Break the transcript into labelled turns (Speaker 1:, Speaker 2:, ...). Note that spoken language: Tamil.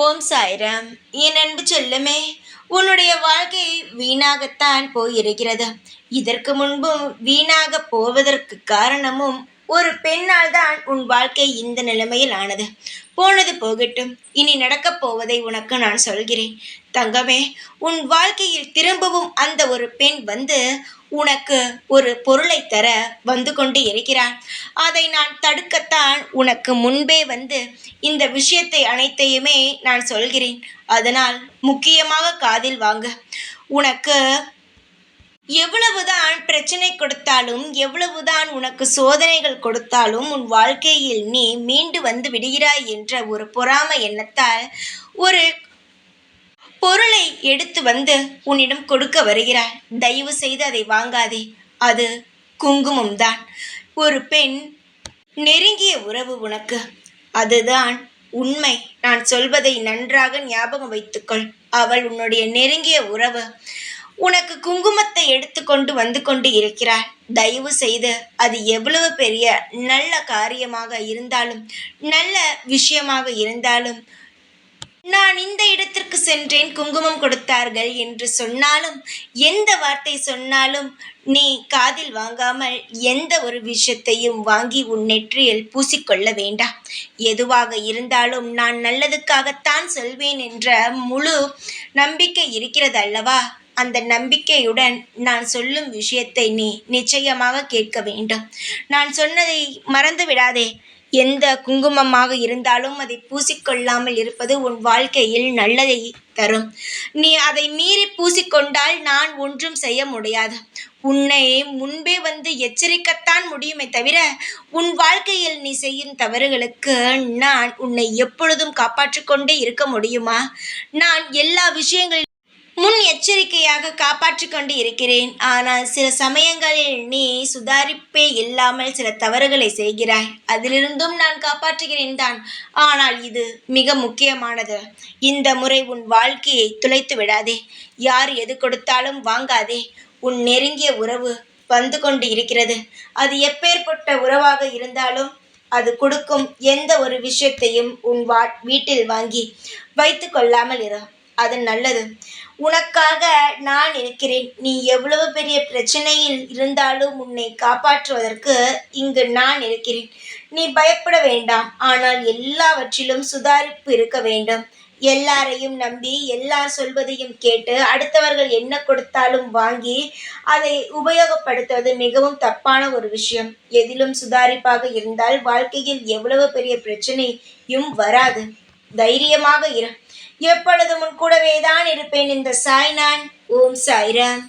Speaker 1: ஓம் சாய்ராம். என் அன்பு செல்லமே, உன்னுடைய வாழ்க்கை வீணாகத்தான் போயிருக்கிறது. இதற்கு முன்பும் வீணாக போவதற்கு காரணமும் ஒரு பெண்ணால் தான் உன் வாழ்க்கை இந்த நிலைமையில் ஆனது. போனது போகட்டும், இனி நடக்கப் போவதை உனக்கு நான் சொல்கிறேன். தங்கமே, உன் வாழ்க்கையில் திரும்பவும் அந்த ஒரு பெண் வந்து உனக்கு ஒரு பொருளை தர வந்து கொண்டு இருக்கிறாள். அதை நான் தடுக்கத்தான் உனக்கு முன்பே வந்து இந்த விஷயத்தை அனைத்தையுமே நான் சொல்கிறேன். அதனால் முக்கியமாக காதில் வாங்க. உனக்கு எவ்வளவுதான் பிரச்சனை கொடுத்தாலும், எவ்வளவுதான் உனக்கு சோதனைகள் கொடுத்தாலும், உன் வாழ்க்கையில் நீ மீண்டு வந்து விடுகிறாய் என்ற ஒரு பொறாமை எண்ணத்தால் ஒரு பொருளை எடுத்து வந்து உன்னிடம் கொடுக்க வருகிறாய். தயவு செய்து அதை வாங்காதே. அது குங்குமம் தான். ஒரு பெண் நெருங்கிய உறவு உனக்கு. அதுதான் உண்மை. நான் சொல்வதை நன்றாக ஞாபகம் வைத்துக்கொள். அவள் உன்னுடைய நெருங்கிய உறவு. உனக்கு குங்குமத்தை எடுத்துக்கொண்டு வந்து கொண்டு இருக்கிறாள். தயவு செய்து அது எவ்வளவு பெரிய நல்ல காரியமாக இருந்தாலும், நல்ல விஷயமாக இருந்தாலும், நான் இந்த இடத்திற்கு சென்றேன், குங்குமம் கொடுத்தார்கள் என்று சொன்னாலும், எந்த வார்த்தை சொன்னாலும் நீ காதில் வாங்காமல் எந்த ஒரு விஷயத்தையும் வாங்கி உன் நெற்றியில் பூசிக்கொள்ள வேண்டாம். எதுவாக இருந்தாலும் நான் நல்லதுக்காகத்தான் சொல்வேன் என்ற முழு நம்பிக்கை இருக்கிறது அல்லவா? அந்த நம்பிக்கையுடன் நான் சொல்லும் விஷயத்தை நீ நிச்சயமாக கேட்க வேண்டும். நான் சொன்னதை மறந்து விடாதே. எந்த குங்குமமாக இருந்தாலும் அதை பூசிக்கொள்ளாமல் இருப்பது உன் வாழ்க்கையில் நல்லதை தரும். நீ அதை மீறி பூசிக்கொண்டால் நான் ஒன்றும் செய்ய முடியாது. உன்னை முன்பே வந்து எச்சரிக்கத்தான் முடியுமே தவிர, உன் வாழ்க்கையில் நீ செய்யும் தவறுகளுக்கு நான் உன்னை எப்பொழுதும் காப்பாற்றிக் கொண்டே இருக்க முடியுமா? நான் எல்லா விஷயங்களிலும் முன் எச்சரிக்கையாக காப்பாற்றிக் கொண்டு இருக்கிறேன். ஆனால் சில சமயங்களில் நீ சுதாரிப்பே இல்லாமல் சில தவறுகளை செய்கிறாய். அதிலிருந்தும் நான் காப்பாற்றுகிறேன் தான். ஆனால் இது மிக முக்கியமானது. இந்த முறை உன் வாழ்க்கையை துளைத்து விடாதே. யார் எது கொடுத்தாலும் வாங்காதே. உன் நெருங்கிய உறவு வந்து கொண்டு இருக்கிறது. அது எப்பேற்பட்ட உறவாக இருந்தாலும் அது கொடுக்கும் எந்த ஒரு விஷயத்தையும் உன் வீட்டில் வாங்கி வைத்து கொள்ளாமல் இரு. அது நல்லது. உனக்காக நான் இருக்கிறேன். நீ எவ்வளவு பெரிய பிரச்சனையில் இருந்தாலும் உன்னை காப்பாற்றுவதற்கு இங்கு நான் இருக்கிறேன். நீ பயப்பட வேண்டாம். ஆனால் எல்லாவற்றிலும் சுதாரிப்பு இருக்க வேண்டும். எல்லாரையும் நம்பி எல்லார் சொல்வதையும் கேட்டு அடுத்தவர்கள் என்ன கொடுத்தாலும் வாங்கி அதை உபயோகப்படுத்துவது மிகவும் தப்பான ஒரு விஷயம். எதிலும் சுதாரிப்பாக இருந்தால் வாழ்க்கையில் எவ்வளவு பெரிய பிரச்சனையும் வராது. தைரியமாக இரு. எப்பொழுதும் உன் கூடவே தான் இருப்பேன். இந்த சாய் நான். ஓம் சாய்ராம்.